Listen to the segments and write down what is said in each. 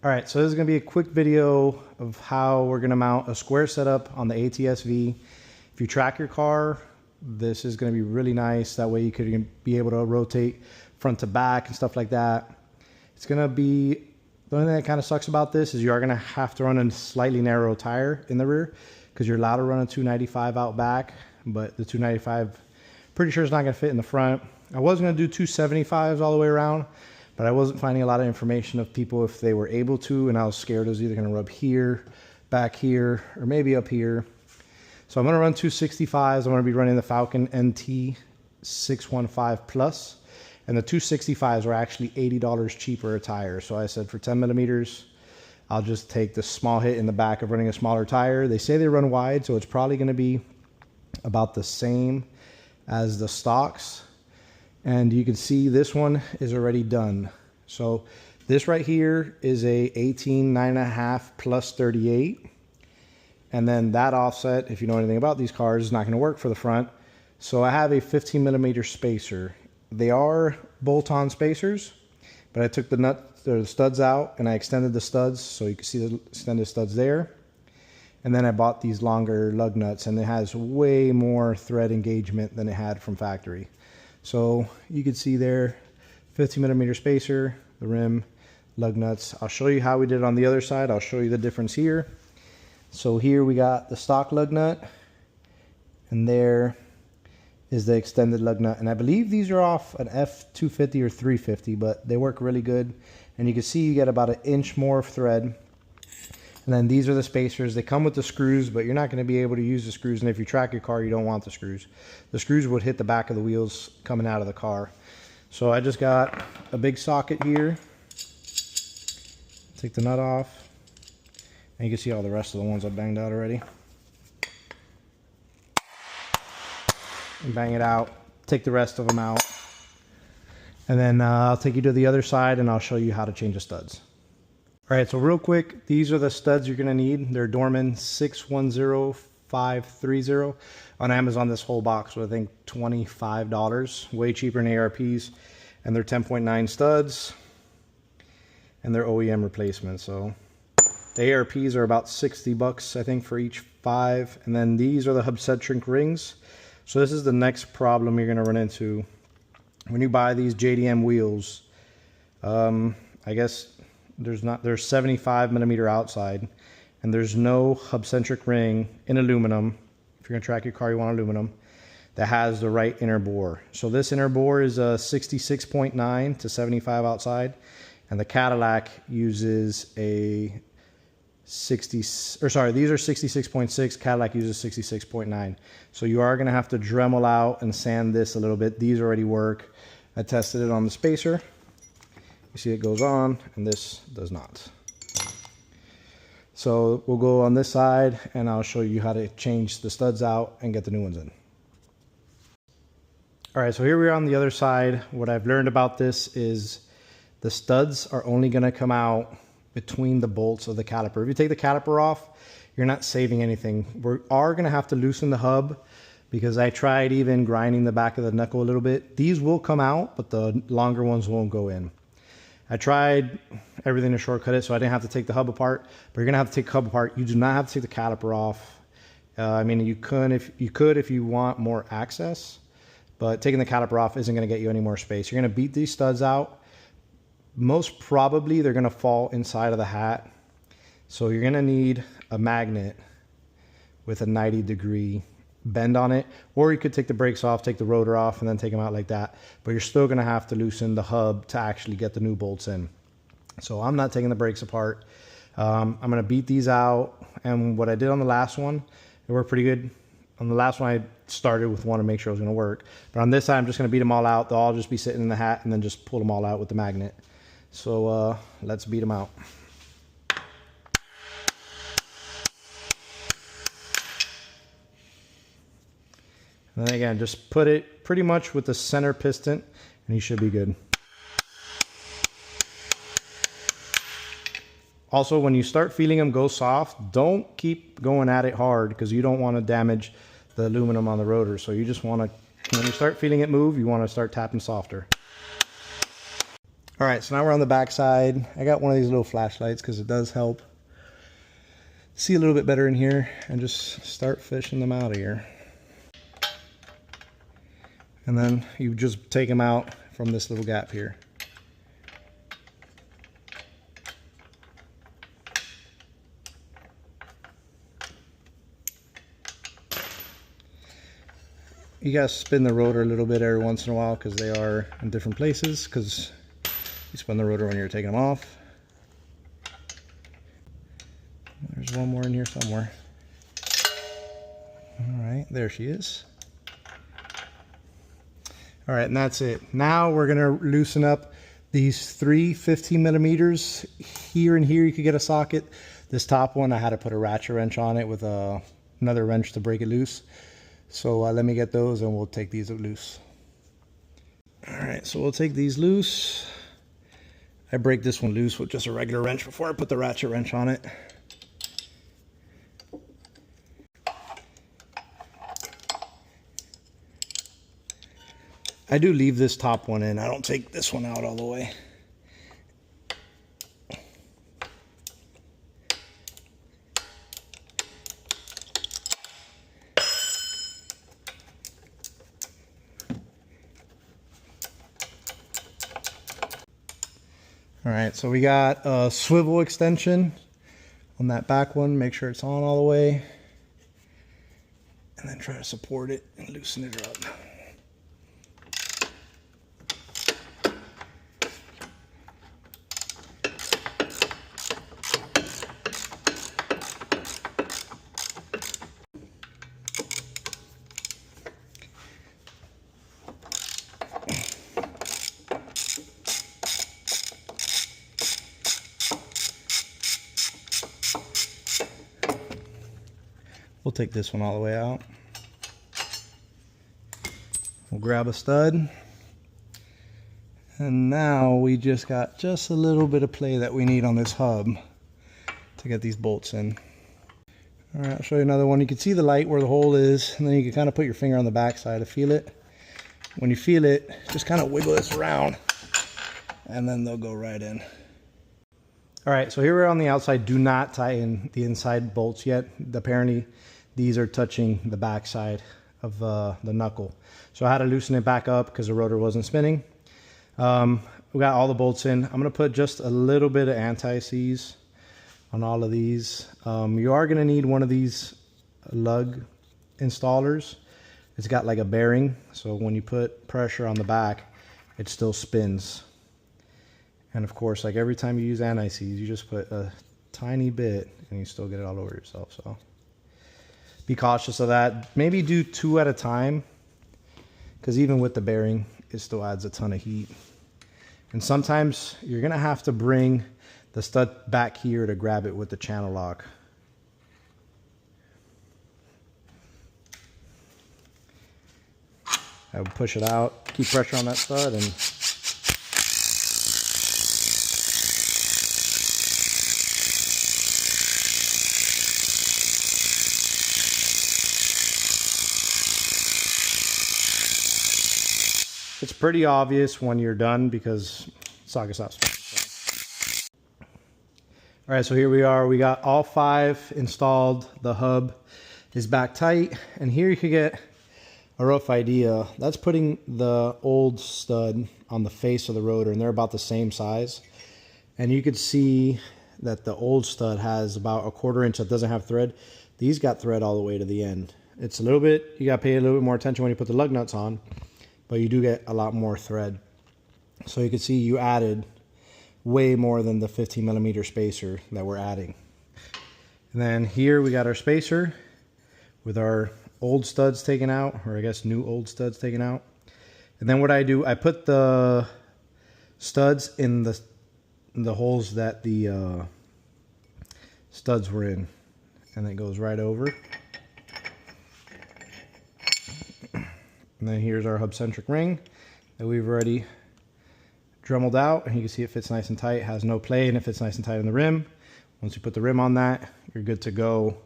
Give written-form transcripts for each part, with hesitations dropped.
All right, so this is gonna be a quick video of how we're gonna mount a square setup on the ATSV. If you track your car, this is gonna be really nice. That way you could be able to rotate front to back and stuff like that. It's gonna be, the only thing that kind of sucks about this is you are gonna have to run a slightly narrow tire in the rear because you're allowed to run a 295 out back, but the 295, pretty sure it's not gonna fit in the front. I was gonna do 275s all the way around, but I wasn't finding a lot of information of people if they were able to, and I was scared it was either gonna rub here, back here, or maybe up here. So I'm gonna run 265s. I'm gonna be running the Falcon NT 615 Plus, and the 265s are actually $80 cheaper a tire. So I said for 10 millimeters, I'll just take the small hit in the back of running a smaller tire. They say they run wide, so it's probably gonna be about the same as the stocks. And you can see this one is already done. So this right here is a 18.9.5 plus 38. And then that offset, if you know anything about these cars, is not gonna work for the front. So I have a 15 millimeter spacer. They are bolt-on spacers, but I took the studs out and I extended the studs so you can see the extended studs there. And then I bought these longer lug nuts, and it has way more thread engagement than it had from factory. So you can see there, 15 millimeter spacer, the rim, lug nuts. I'll show you how we did it on the other side. I'll show you the difference here. So here we got the stock lug nut, and there is the extended lug nut. And I believe these are off an F250 or 350, but they work really good. And you can see you get about an inch more of thread. And then these are the spacers. They come with the screws, but you're not going to be able to use the screws. And if you track your car, you don't want the screws. The screws would hit the back of the wheels coming out of the car. So I just got a big socket here. Take the nut off. And you can see all the rest of the ones I banged out already. And bang it out. Take the rest of them out. And then I'll take you to the other side and I'll show you how to change the studs. All right, so real quick, these are the studs you're gonna need. They're Dorman 610530. On Amazon, this whole box was, I think, $25, way cheaper than ARPs. And they're 10.9 studs, and they're OEM replacements. So the ARPs are about 60 bucks, I think, for each 5. And then these are the Hubcentric rings. So this is the next problem you're gonna run into when you buy these JDM wheels. I guess there's 75 millimeter outside, and there's no Hubcentric ring in aluminum. If you're gonna track your car, you want aluminum that has the right inner bore. So this inner bore is a 66.9 to 75 outside, and the Cadillac uses a these are 66.6, Cadillac uses 66.9. So you are gonna have to Dremel out and sand this a little bit. These already work. I tested it on the spacer. You see it goes on, and this does not. So we'll go on this side, and I'll show you how to change the studs out and get the new ones in. All right, so here we are on the other side. What I've learned about this is the studs are only gonna come out between the bolts of the caliper. If you take the caliper off, you're not saving anything. We are gonna have to loosen the hub, because I tried even grinding the back of the knuckle a little bit. These will come out, but the longer ones won't go in. I tried everything to shortcut it so I didn't have to take the hub apart, but you're gonna have to take the hub apart. You do not have to take the caliper off. I mean, you could if you want more access, but taking the caliper off isn't gonna get you any more space. You're gonna beat these studs out. Most probably they're gonna fall inside of the hat. So you're gonna need a magnet with a 90-degree bend on it, or you could take the brakes off, take the rotor off, and then take them out like that. But you're still gonna have to loosen the hub to actually get the new bolts in. So I'm not taking the brakes apart. I'm gonna beat these out, and what I did on the last one, it worked pretty good. On the last one, I started with one to make sure it was gonna work. But on this side, I'm just gonna beat them all out. They'll all just be sitting in the hat, and then just pull them all out with the magnet. So let's beat them out. And then again, just put it pretty much with the center piston, and you should be good. Also, when you start feeling them go soft, don't keep going at it hard, because you don't want to damage the aluminum on the rotor. So you just want to, when you start feeling it move, you want to start tapping softer. All right, so now we're on the back side. I got one of these little flashlights because it does help see a little bit better in here, and just start fishing them out of here. And then you just take them out from this little gap here. You gotta spin the rotor a little bit every once in a while because they are in different places, because you spin the rotor when you're taking them off. There's one more in here somewhere. All right, there she is. All right, and that's it. Now we're gonna loosen up these three 15 millimeters. Here and here you could get a socket. This top one, I had to put a ratchet wrench on it with another wrench to break it loose. So let me get those and we'll take these loose. All right, so we'll take these loose. I break this one loose with just a regular wrench before I put the ratchet wrench on it. I do leave this top one in. I don't take this one out all the way. All right, so we got a swivel extension on that back one. Make sure it's on all the way. And then try to support it and loosen it up. We'll take this one all the way out. We'll grab a stud. And now we just got just a little bit of play that we need on this hub to get these bolts in. All right, I'll show you another one. You can see the light where the hole is, and then you can kind of put your finger on the back side to feel it. When you feel it, just kind of wiggle this around, and then they'll go right in. All right, so here we're on the outside. Do not tighten the inside bolts yet. Apparently, these are touching the back side of the knuckle. So I had to loosen it back up because the rotor wasn't spinning. We got all the bolts in. I'm gonna put just a little bit of anti-seize on all of these. You are gonna need one of these lug installers. It's got like a bearing, so when you put pressure on the back, it still spins. And of course, like every time you use anti-seize, you just put a tiny bit and you still get it all over yourself. So be cautious of that. Maybe do 2 at a time, because even with the bearing, it still adds a ton of heat. And sometimes you're gonna have to bring the stud back here to grab it with the channel lock. I would push it out, keep pressure on that stud, and it's pretty obvious when you're done because socket stops spinning. So. All right, so here we are. We got all 5 installed. The hub is back tight, and here you could get a rough idea. That's putting the old stud on the face of the rotor, and they're about the same size. And you could see that the old stud has about a 1/4 inch that doesn't have thread. These got thread all the way to the end. It's a little bit, you got to pay a little bit more attention when you put the lug nuts on, but you do get a lot more thread. So you can see you added way more than the 15 millimeter spacer that we're adding. And then here we got our spacer with our old studs taken out, or I guess new old studs taken out. And then what I do, I put the studs in the holes that the studs were in, and it goes right over. And then here's our Hubcentric ring that we've already dremelled out, and you can see it fits nice and tight, has no play, and it fits nice and tight on the rim. Once you put the rim on that, you're good to go.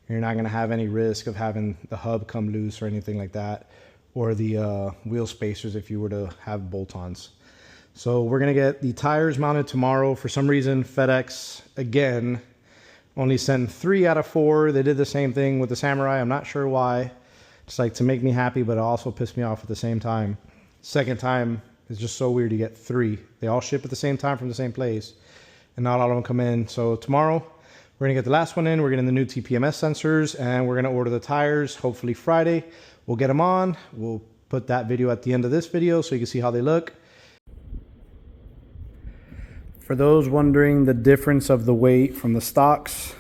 You're not going to have any risk of having the hub come loose or anything like that, or the wheel spacers if you were to have bolt-ons. So we're gonna get the tires mounted tomorrow. For some reason, FedEx, again, only sent 3 out of 4. They did the same thing with the Samurai. I'm not sure why. It's like to make me happy, but it also pissed me off at the same time. Second time is just so weird to get 3. They all ship at the same time from the same place, and not all of them come in. So tomorrow, we're gonna get the last one in. We're getting the new TPMS sensors, and we're gonna order the tires, hopefully Friday. We'll get them on. We'll put that video at the end of this video so you can see how they look. For those wondering the difference of the weight from the stocks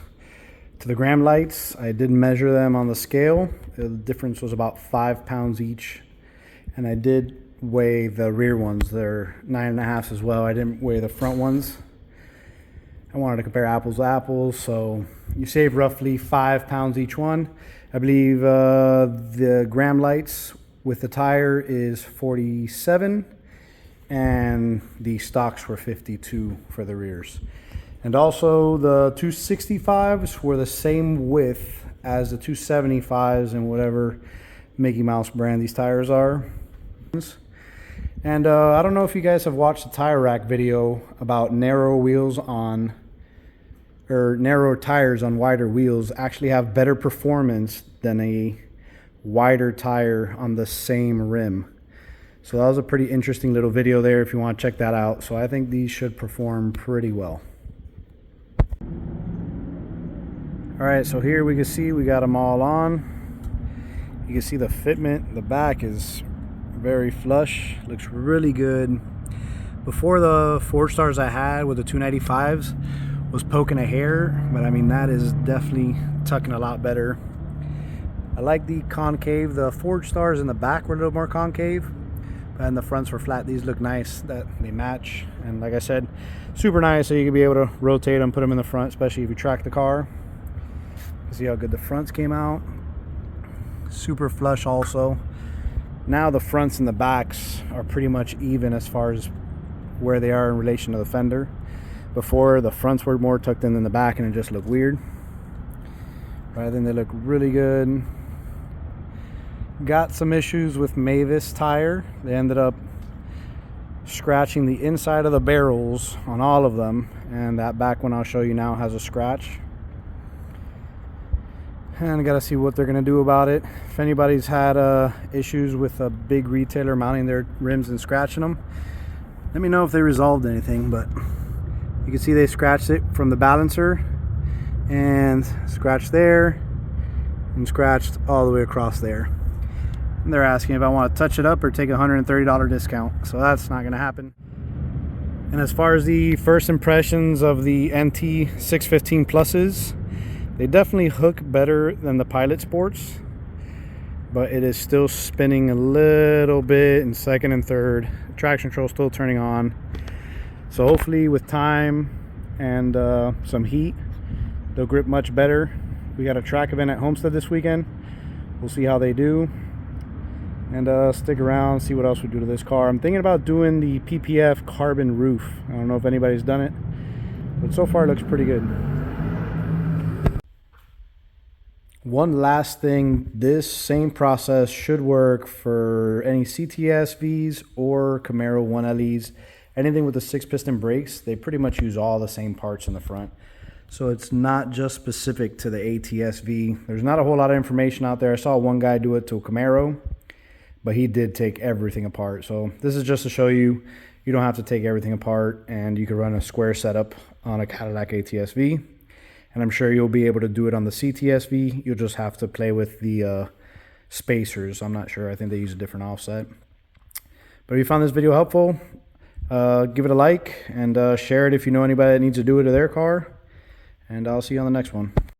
to the Gramlights, I did measure them on the scale. The difference was about 5 pounds each. And I did weigh the rear ones. They're 9.5 as well. I didn't weigh the front ones. I wanted to compare apples to apples. So you save roughly 5 pounds each one. I believe the Gramlights with the tire is 47. And the stocks were 52 for the rears. And also the 265s were the same width as the 275s and whatever Mickey Mouse brand these tires are. And I don't know if you guys have watched the tire rack video about narrow wheels on, or narrow tires on wider wheels actually have better performance than a wider tire on the same rim. So that was a pretty interesting little video there if you want to check that out. So I think these should perform pretty well. All right, so here we can see we got them all on. You can see the fitment, the back is very flush, looks really good. Before, the 4-stars I had with the 295s was poking a hair, but I mean that is definitely tucking a lot better. I like the concave. The 4-stars in the back were a little more concave, and the fronts were flat. These look nice, that they match, and like I said, super nice, so you can be able to rotate them, put them in the front, especially if you track the car. See how good the fronts came out. Super flush also. Now the fronts and the backs are pretty much even as far as where they are in relation to the fender. Before, the fronts were more tucked in than the back and it just looked weird. But I think they look really good. Got some issues with Mavis tire. They ended up scratching the inside of the barrels on all of them, and that back one I'll show you now has a scratch. And I gotta see what they're gonna do about it. If anybody's had issues with a big retailer mounting their rims and scratching them, let me know if they resolved anything. But you can see they scratched it from the balancer and scratched there and scratched all the way across there. And they're asking if I want to touch it up or take a $130 discount. So that's not going to happen. And as far as the first impressions of the NT615 Pluses, they definitely hook better than the Pilot Sports. But it is still spinning a little bit in second and third. Traction control still turning on. So hopefully with time and some heat, they'll grip much better. We got a track event at Homestead this weekend. We'll see how they do. And stick around, see what else we do to this car. I'm thinking about doing the PPF carbon roof. I don't know if anybody's done it, but so far it looks pretty good. One last thing, this same process should work for any CTSVs or Camaro 1LEs. Anything with the 6-piston brakes, they pretty much use all the same parts in the front. So it's not just specific to the ATSV. There's not a whole lot of information out there. I saw one guy do it to a Camaro, but he did take everything apart. So this is just to show you, you don't have to take everything apart, and you can run a square setup on a Cadillac ATSV. And I'm sure you'll be able to do it on the CTSV. You'll just have to play with the spacers. I'm not sure. I think they use a different offset. But if you found this video helpful, give it a like and share it if you know anybody that needs to do it to their car. And I'll see you on the next one.